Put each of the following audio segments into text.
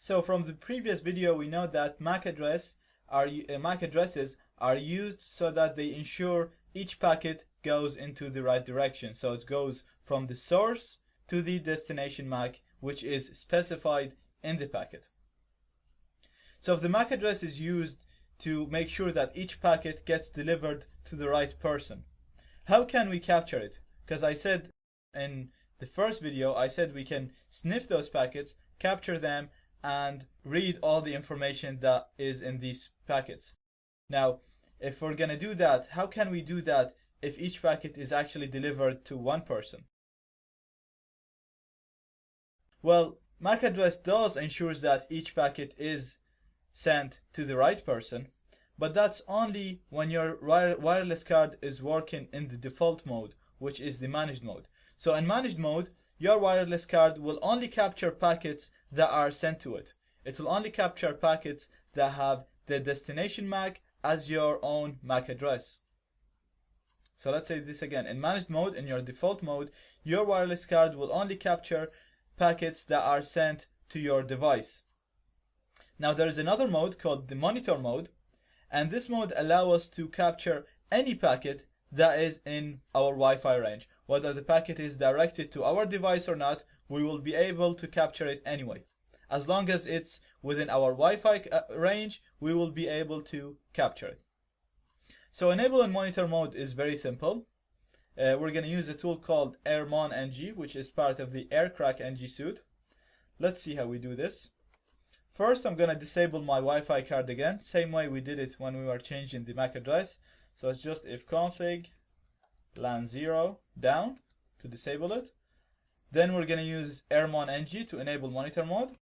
So from the previous video, we know that MAC addresses are used so that they ensure each packet goes into the right direction. So it goes from the source to the destination MAC, which is specified in the packet. So if the MAC address is used to make sure that each packet gets delivered to the right person, how can we capture it? Because I said in the first video, I said we can sniff those packets, capture them, and read all the information that is in these packets. Now, if we're going to do that, how can we do that if each packet is actually delivered to one person? Well, MAC address does ensures that each packet is sent to the right person, but that's only when your wireless card is working in the default mode, which is the managed mode. So in managed mode, your wireless card will only capture packets that are sent to it. It will only capture packets that have the destination MAC as your own MAC address. So let's say this again. In managed mode, in your default mode, your wireless card will only capture packets that are sent to your device. Now there is another mode called the monitor mode, and this mode allows us to capture any packet that is in our Wi-Fi range. Whether the packet is directed to our device or not, we will be able to capture it anyway. As long as it's within our Wi-Fi range, we will be able to capture it. So enable in monitor mode is very simple. We're going to use a tool called AirmonNG, which is part of the AirCrack NG suite. Let's see how we do this. First, I'm going to disable my Wi-Fi card again, same way we did it when we were changing the MAC address. So it's just ifconfig LAN 0 down to disable it. Then we're going to use AirmonNG to enable monitor mode.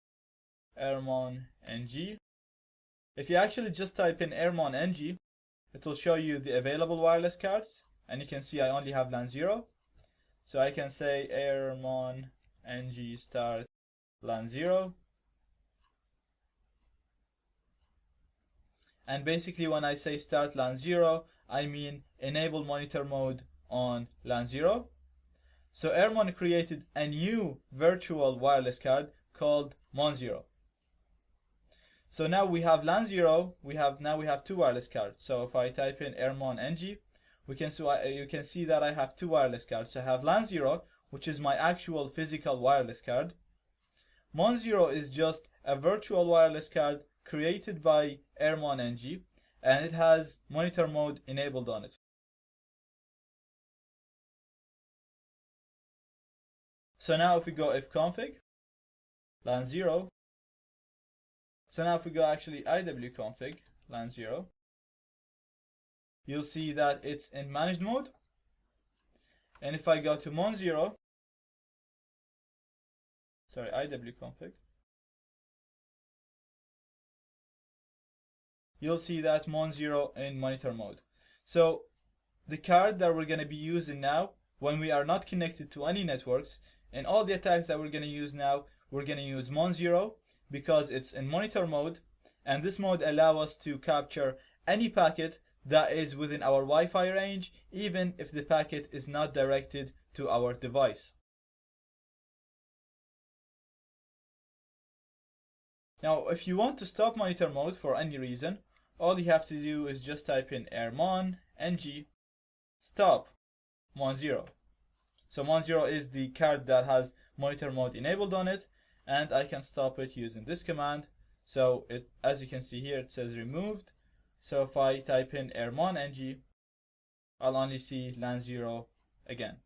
AirmonNG. If you actually just type in AirmonNG, it will show you the available wireless cards, and you can see I only have LAN 0. So I can say AirmonNG start LAN 0. And basically when I say start LAN 0, I mean enable monitor mode on LAN 0. So Airmon created a new virtual wireless card called Mon0. So now we have LAN 0, we have two wireless cards. So if I type in AirmonNG, you can see that I have two wireless cards. I have LAN 0, which is my actual physical wireless card. Mon0 is just a virtual wireless card created by AirmonNG, and it has monitor mode enabled on it. So now if we go ifconfig LAN 0, so now if we go actually iwconfig LAN 0, you'll see that it's in managed mode. And if I go to Mon0, sorry, iwconfig, you'll see that Mon0 in monitor mode. So the card that we're going to be using now, when we are not connected to any networks, and all the attacks that we're going to use now, we're going to use Mon0 because it's in monitor mode, and this mode allows us to capture any packet that is within our Wi-Fi range, even if the packet is not directed to our device. Now, if you want to stop monitor mode for any reason, all you have to do is just type in AirmonNG stop Mon0. So Mon0 is the card that has monitor mode enabled on it, and I can stop it using this command. So it, as you can see here, it says removed. So if I type in AirmonNG, I'll only see LAN 0 again.